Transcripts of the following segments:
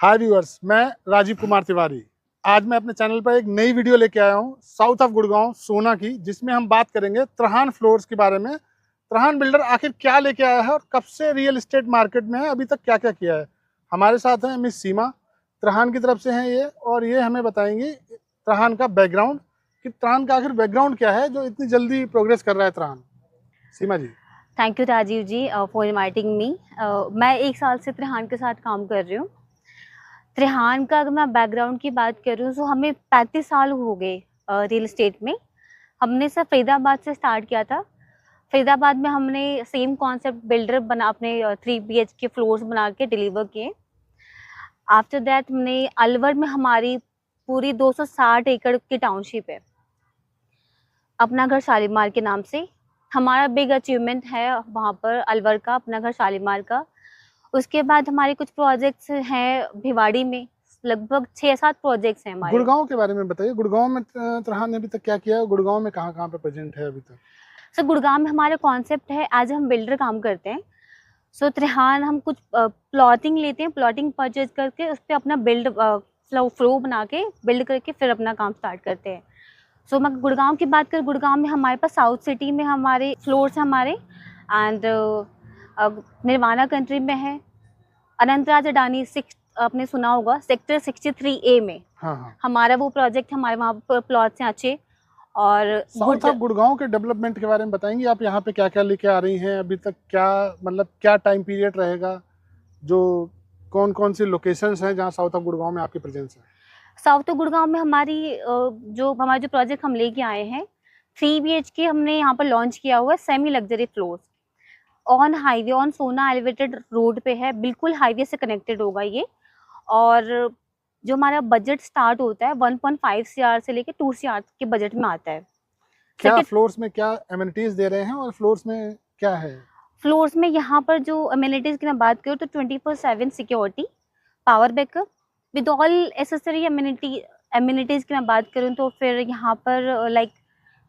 हाय viewers, मैं राजीव कुमार तिवारी। आज मैं अपने चैनल पर एक नई वीडियो लेके आया हूँ साउथ ऑफ गुड़गांव सोना की, जिसमें हम बात करेंगे त्रहान फ्लोर्स के बारे में। त्रहान बिल्डर आखिर क्या लेके आया है और कब से रियल एस्टेट मार्केट में है, अभी तक क्या क्या किया है। हमारे साथ हैं मिस सीमा, त्रहान की तरफ से हैं ये, और ये हमें बताएंगी त्रहान का बैकग्राउंड, कि त्रहान का आखिर बैकग्राउंड क्या है जो इतनी जल्दी प्रोग्रेस कर रहा है त्रहान। Seema ji. Thank you Rajeev ji for inviting me. मैं 1 साल से त्रहान के साथ काम कर रही हूँ। त्रहान का अगर मैं बैकग्राउंड की बात करूँ तो हमें 35 साल हो गए रियल एस्टेट में। हमने सर फरीदाबाद से स्टार्ट किया था। फरीदाबाद में हमने सेम कॉन्सेप्ट बिल्डर बना, अपने 3 BHK फ्लोर्स बना के डिलीवर किए। आफ्टर दैट हमने अलवर में हमारी पूरी 260 एकड़ की टाउनशिप है, अपना घर शालीमार के नाम से। हमारा बिग अचीवमेंट है वहाँ पर अलवर का, अपना घर शालीमार का। उसके बाद हमारे कुछ प्रोजेक्ट्स हैं भिवाड़ी में, लगभग 6-7 प्रोजेक्ट्स हैं हमारे। गुड़गांव के बारे में बताइए, गुड़गांव में त्रहान ने अभी तक क्या किया है, गुड़गांव में कहाँ कहाँ पे प्रेजेंट है अभी तक? सर गुड़गांव में हमारा कॉन्सेप्ट है, एज हम बिल्डर काम करते हैं। सो त्रहान हम कुछ प्लॉटिंग लेते हैं, प्लॉटिंग परचेज करके उस पर अपना बिल्ड फ्लो बना के बिल्ड करके फिर अपना काम स्टार्ट करते हैं। सो मैं गुड़गांव की बात करूँ, गुड़गांव में हमारे पास साउथ सिटी में हमारे फ्लोर्स हमारे, एंड निर्वाणा कंट्री में है। अनंतराज अडानी आपने सुना होगा, सेक्टर 63A में। हाँ। हमारा वो प्रोजेक्ट, हमारे वहाँ पर प्लॉट्स हैं अच्छे। और साउथ ऑफ गुड़गांव के डेवलपमेंट के बारे में बताएंगे आप, यहाँ पे क्या क्या लेके आ रही हैं अभी तक, क्या मतलब क्या टाइम पीरियड रहेगा, जो कौन कौन सी लोकेशंस हैं जहाँ साउथ ऑफ गुड़गांव में आपकी प्रेजेंस है? साउथ ऑफ गुड़गांव में हमारी जो प्रोजेक्ट हम लेके आए हैं, 3 BHK हमने यहाँ पर लॉन्च किया हुआ है, semi luxury floors on highway, on सोना एलिवेटेड रोड पे है, बिल्कुल हाईवे से कनेक्टेड होगा ये। और जो हमारा बजट स्टार्ट होता है 1.5 CR से लेके 2 CR के बजट में आता है। क्या फ्लोर्स में क्या एमिनिटीज दे रहे हैं और फ्लोर्स में क्या है? फ्लोर्स में यहाँ पर जो एमिनिटीज की मैं बात करूँ तो 24/7 security, power backup with all accessory amenities की मैं बात करूँ तो फिर यहाँ पर लाइक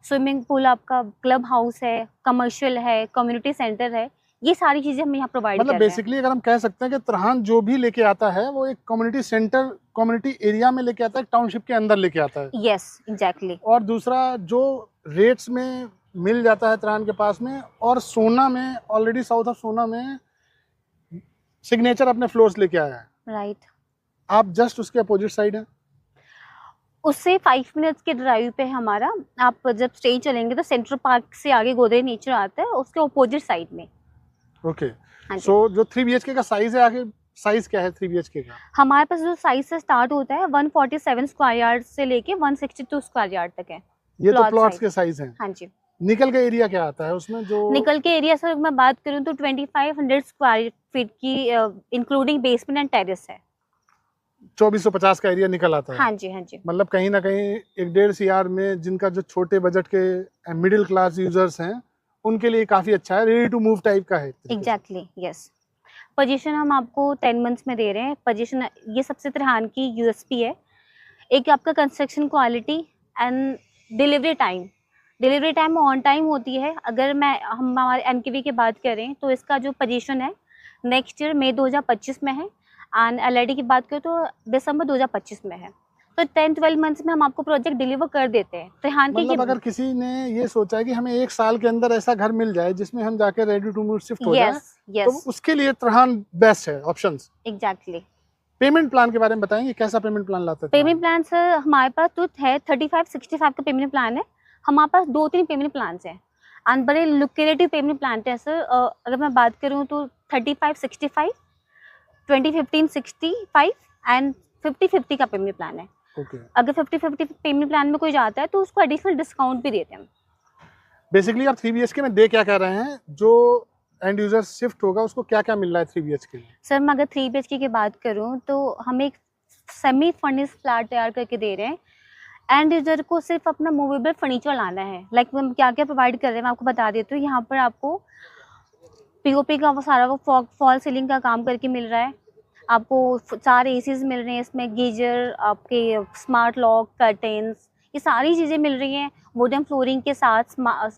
स्विमिंग पूल, आपका क्लब हाउस है, कमर्शियल है, कम्युनिटी सेंटर है, ये सारी चीजें हम यहाँ प्रोवाइड कर रहे हैं। बेसिकली अगर हम कह सकते हैं कि त्रहान जो भी लेके आता है वो एक कम्युनिटी सेंटर, कम्युनिटी एरिया में लेके आता है, टाउनशिप के अंदर लेके आता है। Yes, exactly. और दूसरा जो रेट्स में मिल जाता है त्रहान के पास में, और सोना में ऑलरेडी साउथ ऑफ सोना में सिग्नेचर अपने फ्लोर्स लेके आया है। राइट। आप जस्ट उसके अपोजिट साइड है, उससे 5 मिनट्स के ड्राइव पे है हमारा। आप जब स्ट्रेट चलेंगे तो सेंट्रल पार्क से आगे गोदरेज नेचर आता है, उसके अपोजिट साइड में। ओके। सो जो 3 BHK का साइज है, आखिर साइज क्या है 3 BHK का? हमारे पास जो साइज से स्टार्ट होता है 147 स्क्वायर यार्ड से लेके 162 स्क्वायर यार्ड तक है। ये तो प्लॉट्स के साइज हैं। हाँ जी। निकल का एरिया क्या आता है उसमें? जो निकल के एरिया सर मैं बात करूँ तो 2500 स्क्वायर फीट की इंक्लूडिंग बेसमेंट एंड टेरेस है। 2450 का एरिया निकल आता है। हाँ जी, हाँ जी। मतलब कहीं ना कहीं 1.5 CR में जिनका जो छोटे बजट के मिडिल क्लास यूजर्स हैं उनके लिए काफी अच्छा है, रेडी टू मूव टाइप का है। Exactly, yes. पोजीशन हम आपको 10 मंथ्स में दे रहे हैं। पोजीशन ये सबसे त्रहान की USP है। एक आपका construction quality and delivery time. Delivery time on time होती है। अगर हम हमारे NKV की बात करें तो इसका जो पोजीशन है नेक्स्ट ईयर मई 2025 में है, एंड LID की बात करें तो दिसंबर 2025 में है। तो 10-12 मंथ्स में हम आपको प्रोजेक्ट डिलीवर कर देते हैं। त्रहान की मतलब अगर किसी ने ये सोचा है कि हमें 1 साल के अंदर ऐसा घर मिल जाए जिसमें हम जाके रेडी टू मूव शिफ्ट हो जाए, तो उसके लिए त्रहान बेस्ट है ऑप्शंस। एग्जैक्टली। पेमेंट प्लान के बारे में बताएंगे, कैसा पेमेंट प्लान लाते हैं? पेमेंट प्लान सर हमारे पास तो है 35-65 का पेमेंट प्लान है। हमारे पास 2-3 पेमेंट प्लान हैं, एंड बड़े लुक्रेटिव पेमेंट प्लान है सर। अगर मैं बात करूँ तो 35-65, 20-15-65 एंड 50-50 का पेमेंट प्लान है। अगर 50-50 पेमेंट प्लान में कोई जाता है तो उसको एडिशनल डिस्काउंट भी देते हैं। बेसिकली आप 3 BHK में दे क्या कह रहे हैं, जो एंड यूजर शिफ्ट होगा उसको क्या क्या मिल रहा है 3 BHK में? सर मैं अगर 3 BHK की बात करूं तो हम एक सेमी फर्निश्ड फ्लैट तैयार करके दे रहे हैं। एंड यूजर को सिर्फ अपना मूवेबल फर्नीचर लाना है। लाइक हम क्या क्या प्रोवाइड कर रहे हैं मैं आपको बता देती हूँ। यहाँ पर आपको POP का वो सारा वो फॉल सीलिंग का काम करके मिल रहा है। आपको 4 ACs मिल रहे हैं इसमें, गीजर, आपके स्मार्ट लॉक, कर्टेन्स, ये सारी चीज़ें मिल रही हैं वुडन फ्लोरिंग के साथ।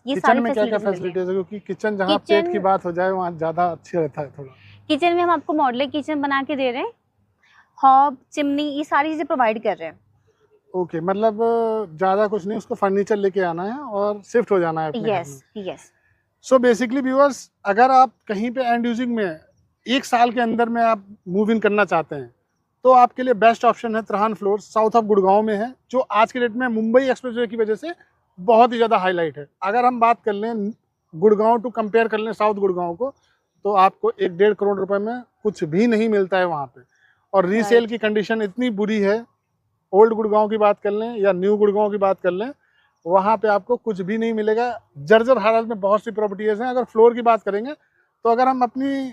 ये सारी में क्या-क्या फैसिलिटीज है? क्योंकि किचन जहाँ पेट की बात हो जाए वहाँ ज़्यादा अच्छा रहता है थोड़ा। किचन में हम आपको मॉडुलर किचन बना के दे रहे हैं। हॉब, चिमनी, ये सारी चीज़ें प्रोवाइड कर रहे हैं। ओके, मतलब ज़्यादा कुछ नहीं, उसको फर्नीचर लेके आना है और शिफ्ट हो जाना है अपने घर में। Yes, yes. So basically viewers, अगर आप कहीं पे एंड यूजिंग में 1 साल के अंदर में आप मूव इन करना चाहते हैं, तो आपके लिए बेस्ट ऑप्शन है त्रहान फ्लोर्स, साउथ ऑफ गुड़गांव में है, जो आज के डेट में मुंबई एक्सप्रेसवे की वजह से बहुत ही ज़्यादा हाईलाइट है। अगर हम बात कर लें गुड़गांव टू कंपेयर कर लें साउथ गुड़गांव को, तो आपको 1-1.5 करोड़ रुपए में कुछ भी नहीं मिलता है वहाँ पे, और रीसेल राइट। की कंडीशन इतनी बुरी है। ओल्ड गुड़गांव की बात कर लें या न्यू गुड़गांव की बात कर लें, वहाँ पे आपको कुछ भी नहीं मिलेगा। जर्जर हालत में बहुत सी प्रॉपर्टीज हैं। अगर फ्लोर की बात करेंगे, तो अगर हम अपनी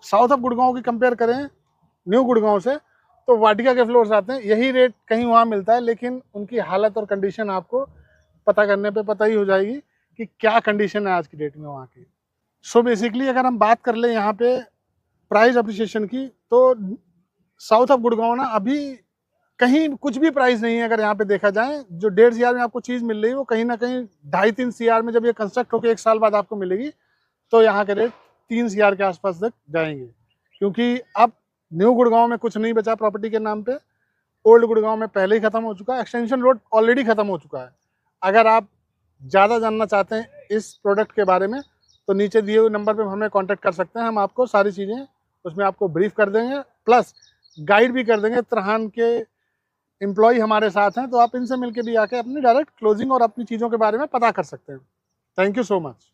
साउथ ऑफ गुड़गांव की कंपेयर करें न्यू गुड़गांव से, तो वाटिका के फ्लोर्स आते हैं, यही रेट कहीं वहाँ मिलता है, लेकिन उनकी हालत और कंडीशन आपको पता करने पे पता ही हो जाएगी कि क्या कंडीशन है आज की डेट में वहाँ की। सो बेसिकली अगर हम बात कर लें यहाँ पे प्राइस अप्रिसिएशन की, तो साउथ ऑफ गुड़गांव ना अभी कहीं कुछ भी प्राइस नहीं है। अगर यहाँ पे देखा जाए, जो 1.5 CR में आपको चीज़ मिल रही है, वो कहीं ना कहीं 2.5-3 CR में जब ये कंस्ट्रक्ट होकर 1 साल बाद आपको मिलेगी, तो यहाँ के रेट 3 CR के आसपास तक जाएंगे, क्योंकि अब न्यू गुड़गांव में कुछ नहीं बचा प्रॉपर्टी के नाम पे। ओल्ड गुड़गांव में पहले ही खत्म हो चुका है, एक्सटेंशन रोड ऑलरेडी खत्म हो चुका है। अगर आप ज़्यादा जानना चाहते हैं इस प्रोडक्ट के बारे में, तो नीचे दिए हुए नंबर पे हमें कांटेक्ट कर सकते हैं। हम आपको सारी चीज़ें उसमें आपको ब्रीफ कर देंगे, प्लस गाइड भी कर देंगे। त्रहान के एम्प्लॉय हमारे साथ हैं, तो आप इनसे मिलकर भी आके अपनी डायरेक्ट क्लोजिंग और अपनी चीज़ों के बारे में पता कर सकते हैं। Thank you so much.